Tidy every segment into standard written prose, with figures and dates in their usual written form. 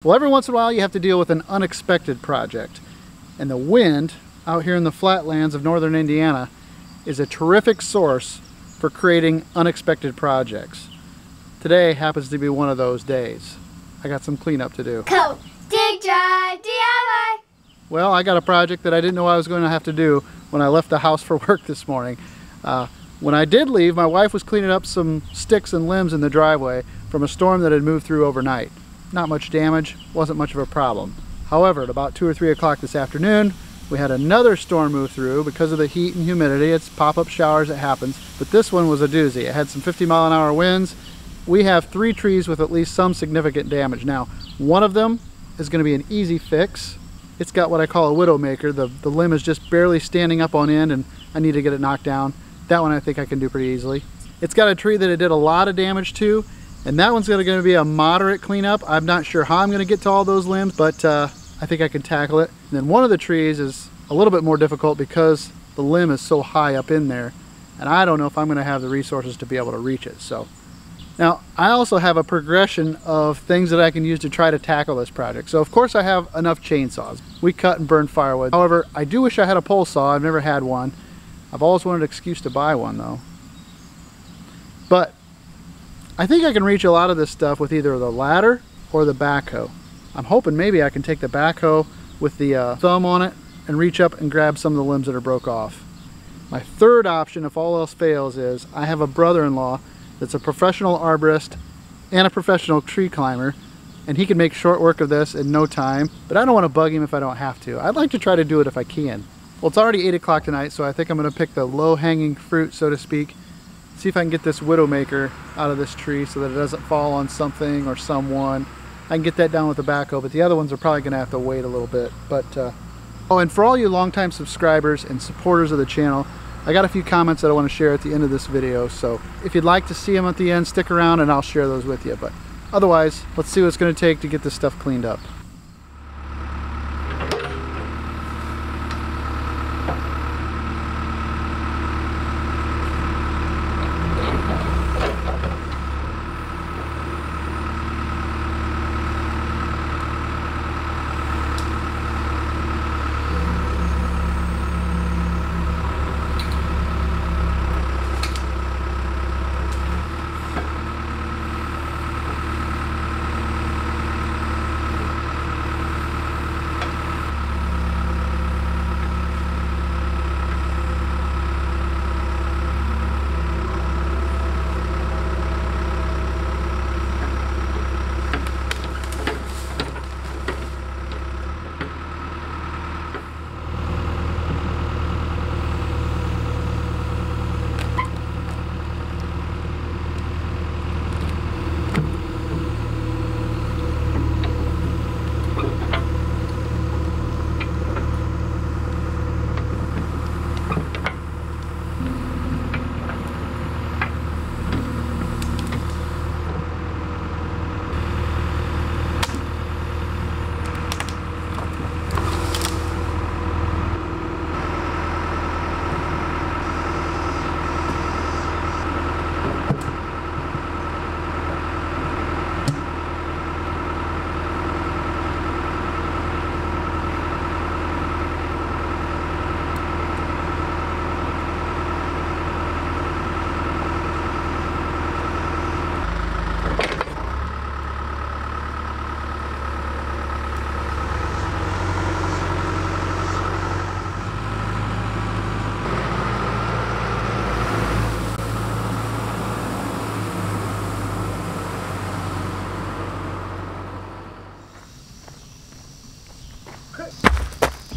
Well, every once in a while you have to deal with an unexpected project. And the wind out here in the flatlands of northern Indiana is a terrific source for creating unexpected projects. Today happens to be one of those days. I got some cleanup to do. Koch, dig, drive, DIY! Well, I got a project that I didn't know I was going to have to do when I left the house for work this morning. When I did leave, my wife was cleaning up some sticks and limbs in the driveway from a storm that had moved through overnight. Not much damage, wasn't much of a problem. However, at about 2 or 3 o'clock this afternoon, we had another storm move through because of the heat and humidity. It's pop-up showers, it happens. But this one was a doozy. It had some 50-mile-an-hour winds. We have 3 trees with at least some significant damage. Now, one of them is going to be an easy fix. It's got what I call a widowmaker. The limb is just barely standing up on end and I need to get it knocked down. That one I think I can do pretty easily. It's got a tree that it did a lot of damage to, and that one's going to be a moderate cleanup. I'm not sure how I'm going to get to all those limbs, but I think I can tackle it. And then one of the trees is a little bit more difficult because the limb is so high up in there, and I don't know if I'm going to have the resources to be able to reach it. So now I also have a progression of things that I can use to try to tackle this project. So of course I have enough chainsaws. We cut and burn firewood. However, I do wish I had a pole saw. I've never had one. I've always wanted an excuse to buy one though. But I think I can reach a lot of this stuff with either the ladder or the backhoe. I'm hoping maybe I can take the backhoe with the thumb on it and reach up and grab some of the limbs that are broke off. My third option, if all else fails, is I have a brother-in-law that's a professional arborist and a professional tree climber, and he can make short work of this in no time, but I don't want to bug him if I don't have to. I'd like to try to do it if I can. Well, it's already 8 o'clock tonight, so I think I'm going to pick the low-hanging fruit, so to speak. See if I can get this widowmaker out of this tree so that it doesn't fall on something or someone. I can get that down with the backhoe, but the other ones are probably going to have to wait a little bit. But oh, and for all you longtime subscribers and supporters of the channel, I got a few comments that I want to share at the end of this video. So if you'd like to see them at the end, stick around and I'll share those with you. But otherwise, let's see what it's going to take to get this stuff cleaned up.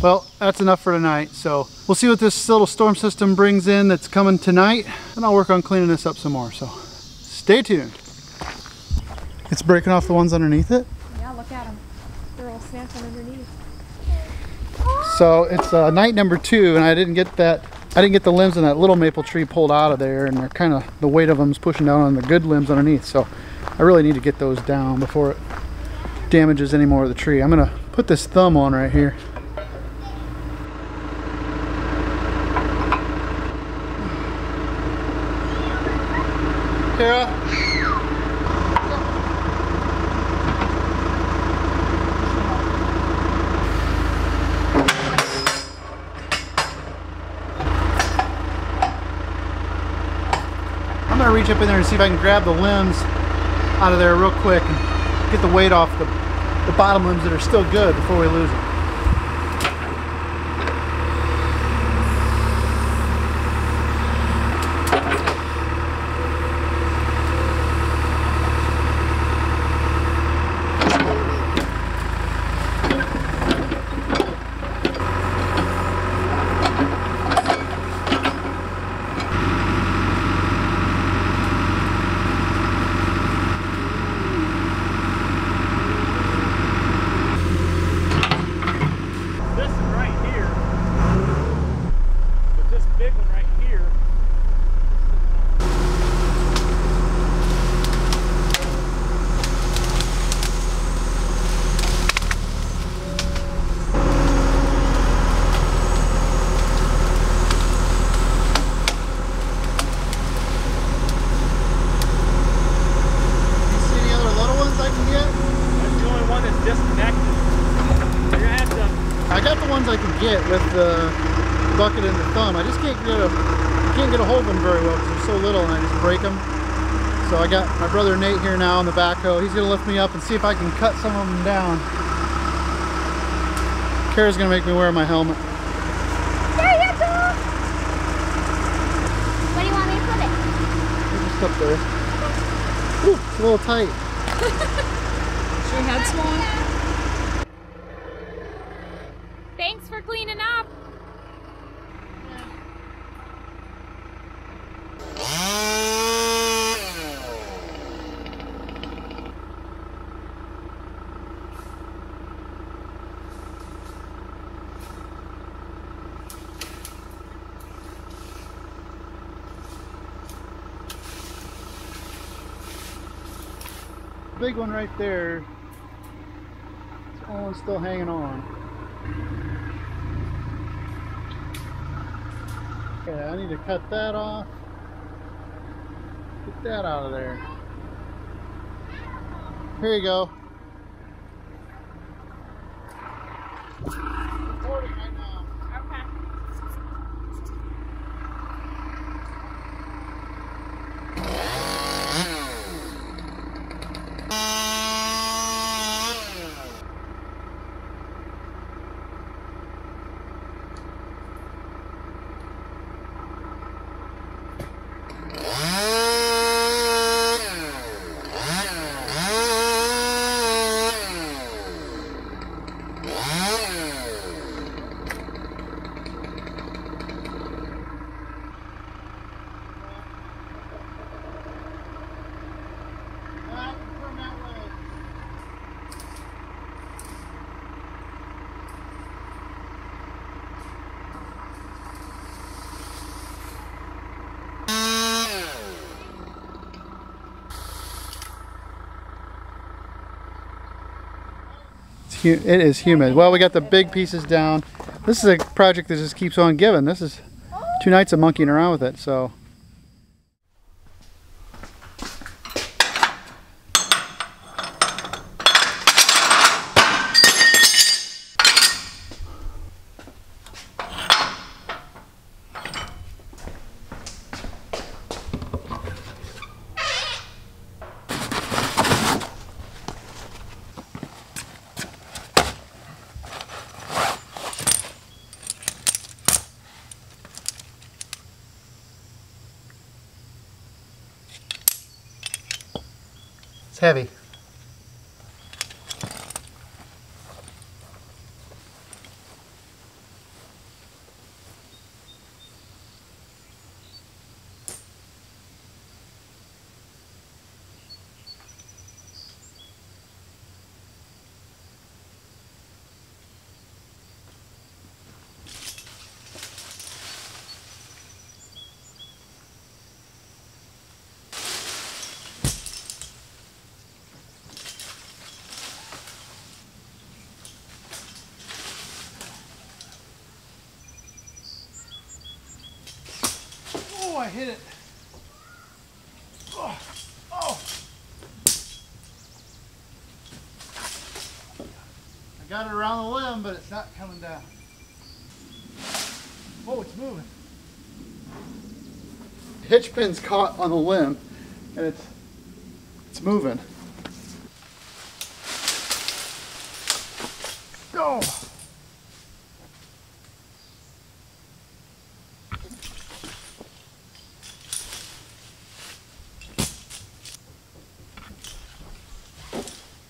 Well, that's enough for tonight, so we'll see what this little storm system brings in that's coming tonight, and I'll work on cleaning this up some more, so stay tuned. It's breaking off the ones underneath it? Yeah, look at them. They're all snapping underneath. So it's night number 2, and I didn't get the limbs in that little maple tree pulled out of there, and they're kind of, the weight of them is pushing down on the good limbs underneath, so I really need to get those down before it damages any more of the tree. I'm going to put this thumb on right here. Kara. reach up in there and see if I can grab the limbs out of there real quick and get the weight off the bottom limbs that are still good before we lose them. I can get with the bucket and the thumb. I just can't get a hold of them very well because they're so little and I just break them. So I got my brother Nate here now on the backhoe. He's gonna lift me up and see if I can cut some of them down. Kara's gonna make me wear my helmet. There you go! Where do you want me to put it? Just up there. Ooh, it's a little tight. Is your head swollen? Thanks for cleaning up. Big one right there. It's only still hanging on. Okay, I need to cut that off. Get that out of there. Here you go. Recording right now. Okay. It is humid. Well, we got the big pieces down. This is a project that just keeps on giving. This is 2 nights of monkeying around with it, so. It's heavy. Oh, I hit it. Oh, oh. I got it around the limb, but it's not coming down. Oh, it's moving. Hitch pin's caught on the limb, and it's moving. Oh!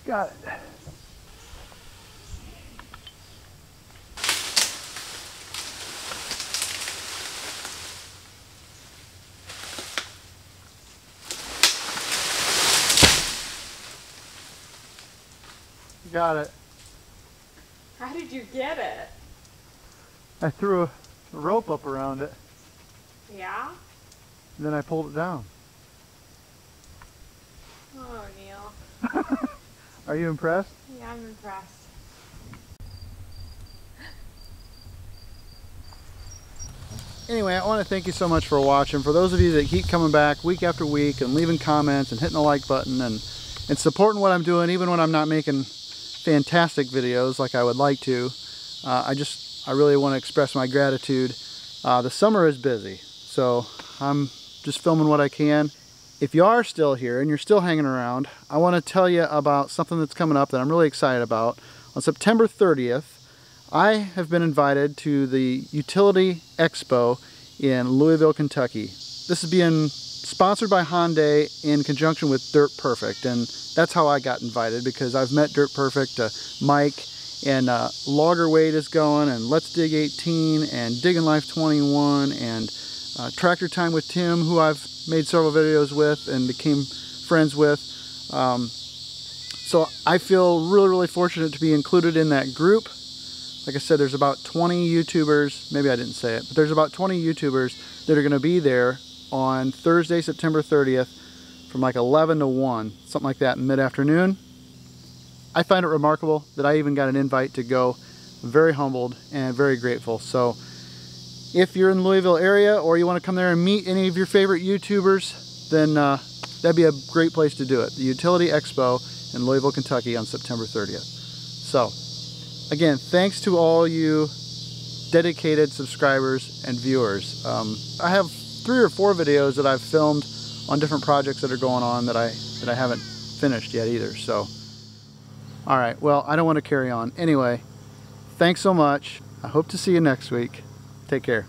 Got it. Got it. How did you get it? I threw a rope up around it, Yeah? and then I pulled it down. Oh, Neil. Are you impressed? Yeah, I'm impressed. Anyway, I want to thank you so much for watching. For those of you that keep coming back week after week and leaving comments and hitting the like button and supporting what I'm doing, even when I'm not making fantastic videos like I would like to, I really want to express my gratitude. The summer is busy, so I'm just filming what I can. If you are still here and you're still hanging around, I want to tell you about something that's coming up that I'm really excited about. On September 30th, I have been invited to the Utility Expo in Louisville, Kentucky. This is being sponsored by Hyundai in conjunction with Dirt Perfect, and that's how I got invited, because I've met Dirt Perfect, Mike, and Logger Wade is going, and Let's Dig 18, and Digging Life 21, and Tractor Time with Tim, who I've made several videos with and became friends with. So I feel really fortunate to be included in that group. Like I said, there's about 20 YouTubers, maybe I didn't say it, but there's about 20 YouTubers that are going to be there on Thursday, September 30th from like 11 to 1, something like that, in mid-afternoon. I find it remarkable that I even got an invite to go. I'm very humbled and very grateful. So if you're in the Louisville area or you want to come there and meet any of your favorite YouTubers, then that'd be a great place to do it. The Utility Expo in Louisville, Kentucky on September 30th. So again, thanks to all you dedicated subscribers and viewers. I have 3 or 4 videos that I've filmed on different projects that are going on that I haven't finished yet either. So, all right, well, I don't want to carry on. Anyway, thanks so much. I hope to see you next week. Take care.